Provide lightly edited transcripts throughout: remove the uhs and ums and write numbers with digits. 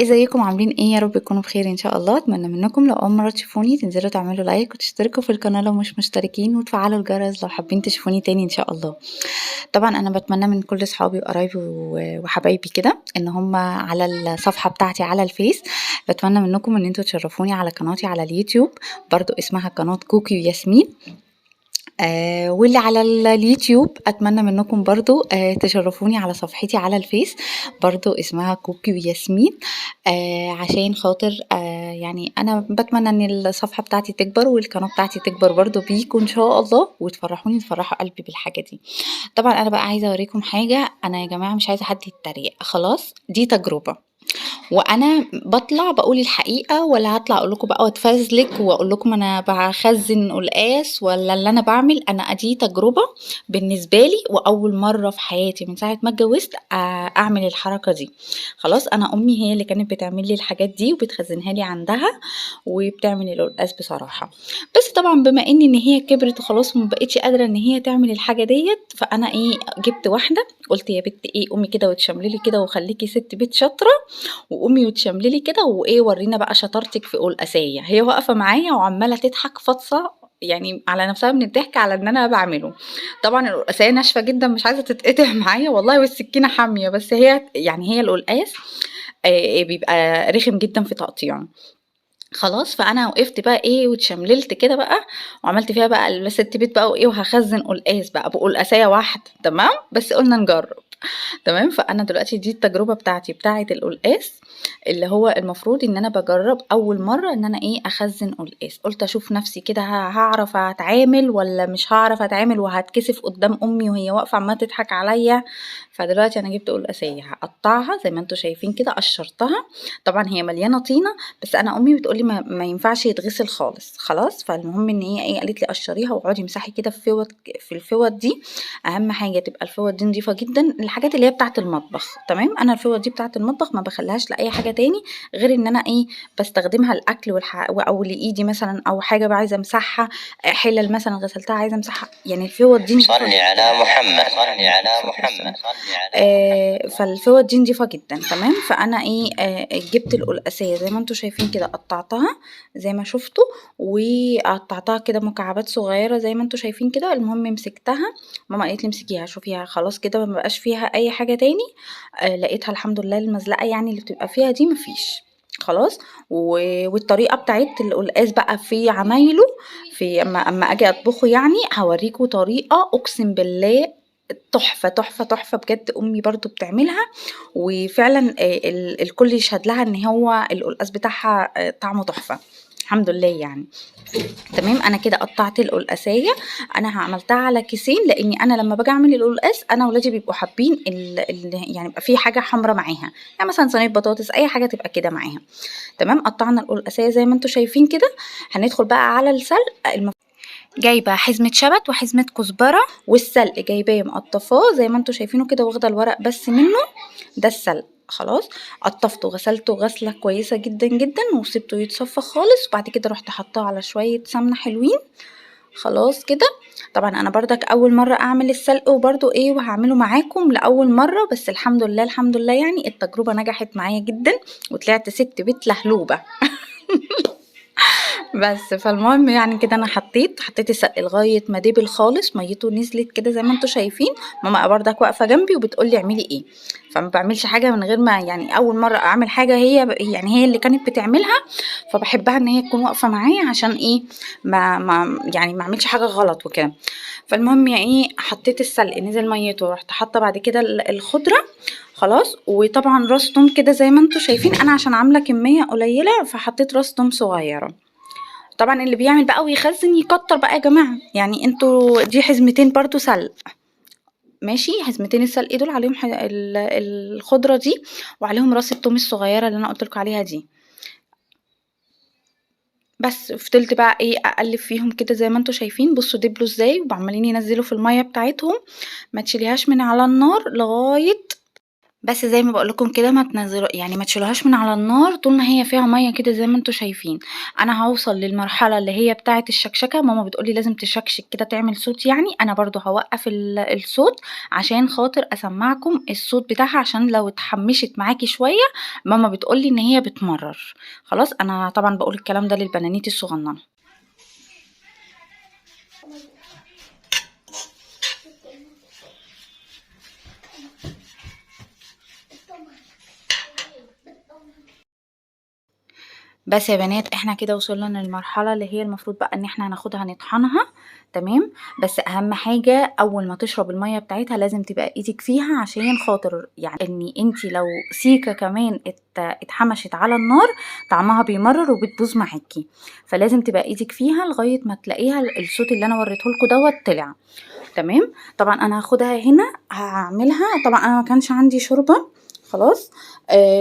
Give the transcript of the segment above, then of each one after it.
ازيكم عاملين ايه؟ يا رب تكونوا بخير ان شاء الله. اتمنى منكم لو اول مره تشوفوني تنزلوا تعملوا لايك وتشتركوا في القناه لو مش مشتركين، وتفعلوا الجرس لو حابين تشوفوني تاني ان شاء الله. طبعا انا بتمنى من كل اصحابي وقرايبي وحبايبي كده ان هم على الصفحه بتاعتي على الفيس. بتمنى منكم ان انتوا تشرفوني على قناتي على اليوتيوب، برضو اسمها قناه كوكي وياسمين. واللي على اليوتيوب اتمنى منكم برضو تشرفوني على صفحتي على الفيس، برضو اسمها كوكي وياسمين. عشان خاطر يعني انا بتمنى ان الصفحة بتاعتي تكبر والقناة بتاعتي تكبر برضو بيكم ان شاء الله، وتفرحوني تفرحوا قلبي بالحاجة دي. طبعا انا بقى عايزة اوريكم حاجة، انا يا جماعة مش عايزة حد يتريق، خلاص دي تجربة وانا بطلع بقول الحقيقة، ولا هطلع اقول لكم بقى واتفزلك واقول لكم انا بخزن قلقاس ولا اللي انا بعمل. انا دي تجربة بالنسبة لي، واول مرة في حياتي من ساعة ما اتجوزت اعمل الحركة دي. خلاص انا امي هي اللي كانت بتعمل لي الحاجات دي وبتخزنها لي عندها وبتعمل القلقاس بصراحة. بس طبعا بما ان هي كبرت وخلاص وما بقتش قادرة ان هي تعمل الحاجة ديت، فانا جبت واحدة قلت يا بت قومي كده وتشملي كده وخليكي ست بيت شاطرة، وقومي وتشملي كده ورينا بقى شطارتك في قلقاسية. هي واقفة معايا وعمالة تضحك فطسة يعني على نفسها من الضحك على ان انا بعمله. طبعا القلقاسية ناشفة جدا مش عايزة تتقطع معايا والله، والسكينة حامية، بس هي القلقاس بيبقى رخم جدا في تقطيعه. خلاص فانا وقفت بقى واتشمللت كده بقى، وعملت فيها بقى الست بيت بقى وهخزن قلقاس بقى بقلقاسية واحدة. تمام بس قلنا نجرب. تمام فانا دلوقتي دي التجربه بتاعتي بتاعه القلقاس، اللي هو المفروض ان انا بجرب اول مره ان انا اخزن قلقاس. قلت اشوف نفسي كده هعرف اتعامل ولا مش هعرف اتعامل، وهتكسف قدام امي وهي واقفه عماله تضحك عليا. فدلوقتي انا جبت قلقاسيه هقطعها زي ما انتم شايفين كده، قشرتها. طبعا هي مليانه طينه، بس انا امي بتقولي ما ينفعش يتغسل خالص. خلاص فالمهم ان هي قالت لي قشريها واقعدي مسحي كده في الفوط دي. اهم حاجه تبقى الفوط دي نضيفه جدا، الحاجات اللي هي بتاعه المطبخ. تمام انا الفوط دي بتاعه المطبخ ما بخليهاش لاي حاجه تاني غير ان انا بستخدمها الاكل او لايدي مثلا، او حاجه بقى عايزه امسحها، حلل مثلا غسلتها عايزه امسحها، يعني الفوط دي نضيفه صلي جدا. على محمد صلي على محمد. فالفوط دي نضيفه جدا. تمام فانا جبت القلقاسيه زي ما انتم شايفين كده، قطعتها زي ما شفتوا، وقطعتها كده مكعبات صغيره زي ما انتم شايفين كده. المهم مسكتها، ماما قالت لي امسكيها شوفيها خلاص كده ما بقاش فيها اي حاجه تاني. لقيتها الحمد لله المزلقه يعني اللي بتبقى فيها دي مفيش. خلاص والطريقه بتاعت القلقاس بقى في عمايله، في اما اجي اطبخه يعني هوريكم طريقه اقسم بالله تحفة تحفة تحفة بجد. أمي برضو بتعملها وفعلا الكل يشهد لها ان هو القلقاس بتاعها طعمه تحفة الحمد لله يعني. تمام انا كده قطعت القلقاسيه، انا عملتها على كيسين لاني انا لما باجي اعمل القلقاس انا ولادي بيبقوا حابين يعني يبقى في حاجه حمراء معاها، يعني مثلا صينيه بطاطس اي حاجه تبقى كده معاها. تمام قطعنا القلقاسيه زي ما انتم شايفين كده. هندخل بقى على السلق. جايبه حزمه شبت وحزمه كزبره، والسلق جايباه مقطفاه زي ما انتم شايفينه كده، واخده الورق بس منه. ده السلق. خلاص قطفته غسلته غسله كويسه جدا جدا وسبته يتصفى خالص، وبعد كده رحت حطاه على شويه سمنه حلوين. خلاص كده. طبعا انا بردك اول مره اعمل السلق، وبرده وهعمله معاكم لاول مره، بس الحمد لله الحمد لله يعني التجربه نجحت معايا جدا وطلعت ست بيت لهلوبه. بس فالمهم يعني كده انا حطيت السلق لغايه ما دبل خالص، ميته نزلت كده زي ما انتم شايفين. ماما برضك واقفه جنبي وبتقول لي اعملي ايه، فما بعملش حاجه من غير ما يعني اول مره اعمل حاجه هي اللي كانت بتعملها، فبحبها ان هي تكون واقفه معايا عشان ما يعني ما اعملش حاجه غلط وكده. فالمهم حطيت السلق نزل ميته، ورحت حاطه بعد كده الخضره. خلاص وطبعا راس توم كده زي ما انتم شايفين، انا عشان عامله كميه قليله فحطيت راس توم صغيره. طبعا اللي بيعمل بقى ويخزن يكتر بقى يا جماعه، يعني انتوا دي حزمتين برضو سلق. ماشي حزمتين السلق دول عليهم الخضره دي، وعليهم راس التوم الصغيره اللي انا قلت لكم عليها دي. بس فضلت بقى اقلب فيهم كده زي ما انتوا شايفين، بصوا دبلوا ازاي وعمالين ينزلوا في الميه بتاعتهم. ما تشيليهاش من على النار لغايه بس زي ما باقول لكم كده ما تشيلوهاش من على النار طول ما هي فيها مَيّة كده زي ما أنتم شايفين. أنا هاوصل للمرحلة اللي هي بتاعة الشكشكة، ماما بتقول لي لازم تشكشك كده تعمل صوت يعني، أنا برضه هاوقّف الصوت عشان خاطر أسمّعكم الصوت بتاعها، عشان لو اتحمّشت معاكِ شوية ماما بتقول لي إن هي بتمرّر. خلاص، أنا طبعًا باقول الكلام ده للبنانيت الصغننة. بس يا بنات إحنا كده وصلنا للمرحلة اللي هي المفروض بقى إن إحنا هناخدها نطحنها، تمام. بس أهم حاجة أول ما تشرب المَيّة بتاعتها لازم تبقى إيدِك فيها، عشان خاطر يعني إن أنتِ لو سيكة كمان اتحمشت على النار طعمها بيمرر وبتبوظ معاكِ، فلازم تبقى إيدِك فيها لغاية ما تلاقيها الصوت اللي أنا وريته لكم دوّة طلع، تمام. طبعًا أنا هاخدها هنا هاعملها، طبعًا أنا ما كانش عندي شوربة خلاص،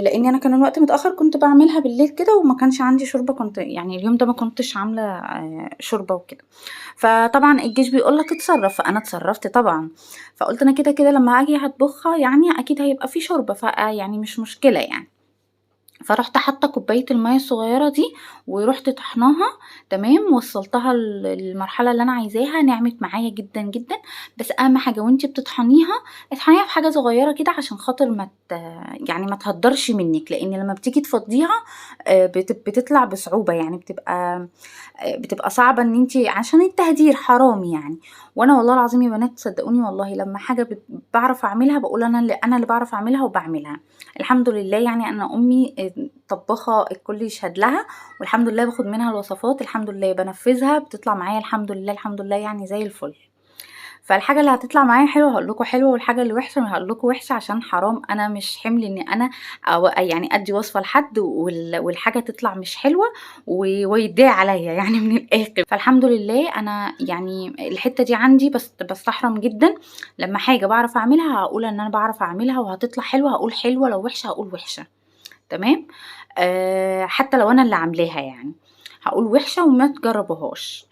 لإن أنا كان الوقت متأخر كنت باعملها بالليل كده وما كانش عندي شوربة، كنت يعني اليوم ده ما كنتش عاملة شوربة وكده. فطبعًا الجيش بيقول لك اتصرّف، فأنا اتصرّفت طبعًا، فقُلت أنا كده لمّا آجي هاطبخها يعني أكيد هيبقى في شوربة، يعني مش مشكلة يعني. فرُحت حاطة كوباية المَيّة الصغيّرة دي، ورُحت طحناها، تمام. وصّلتها للمرحلة اللي أنا عايزاها، نعمت معايا جدًا. بس أهم حاجة وأنتِ بتطحنيها، اطحنيها في حاجة صغيّرة كده عشان خاطر يعني ما تهدّرش منِّك، لإن لمّا بتيجي تفضّيها بتطلع بصعوبة، يعني بتبقى صعبة إن أنتِ عشان التهدير حرام يعني. وأنا والله العظيم يا بنات صدقوني والله لمّا حاجة باعرف أعملها باقول أنا اللي باعرف أعملها وباعملها. الحمد لله يعني أنا أمي طباخة الكل يشهد لها، والحمد لله باخد منها الوصفات، الحمل لله بانفذها بتطلع معايا الحمد لله يعني زي الفل. فالحاجة اللي هتطلع معايا حلوة هاقول لكم حلوة، والحاجة اللي وحشة هاقول لكم وحشة، عشان حرام أنا مش حِمل إني أنا يعني أدّي وصفة لحد والحاجة تطلع مش حلوة ويتضايق عليّا يعني من الآخر. فالحمد لله أنا يعني الحتّة دي عندي باستحرم جدًا، لمّا حاجة باعرف أعملها هاقول إن أنا باعرف أعملها وهتطلع حلوة هاقول حلوة، لو وحشة هاقول وحشة، تمام. حتى لو أنا اللي عاملاها يعني، هاقول وحشة وما تجربوهاش.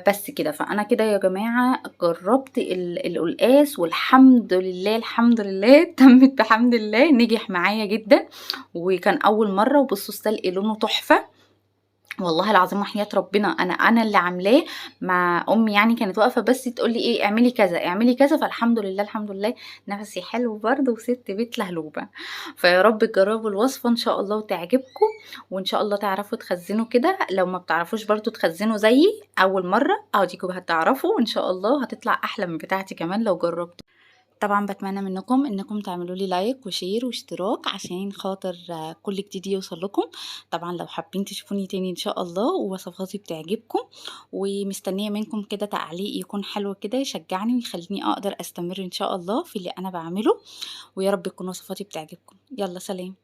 بس كده، فأنا كده يا جماعة جرّبت القلقاس والحمد لله، الحمد لله تمِّت بحمد الله، نجح معايا جدًا، وكان أول مرّة وبُصّوا السلق لونه تحفة. والله العظيم وحياة ربنا أنا اللي عاملاه، مع أمي يعني كانت واقفة بس تقول لي إيه اعملي كذا، اعملي كذا، فالحمد لله، الحمد لله نَفَسي حلو برضه وسِت بيت لهلوبة. فيا رب تجرّبوا الوصفة إن شاء الله وتعجبكم، وإن شاء الله تعرفوا تخزّنوا كده، لو ما بتعرفوش برضه تخزّنوا زيي أول مرّة أديكم هتعرفوا إن شاء الله هتطلع أحلى من بتاعتي كمان لو جرّبتوا. طبعًا باتمنى منكم إنكم تعملوا لي لايك وشير واشتراك عشان خاطر كل جديد يوصل لكم. طبعًا لو حابين تشوفوني تاني إن شاء الله ووصفاتي بتعجبكم، ومستنية منكم كده تعليق يكون حلو كده يشجعني ويخلّيني أقدر أستمر إن شاء الله في اللي أنا باعمله، ويا رب تكون وصفاتي بتعجبكم. يالّا سلام.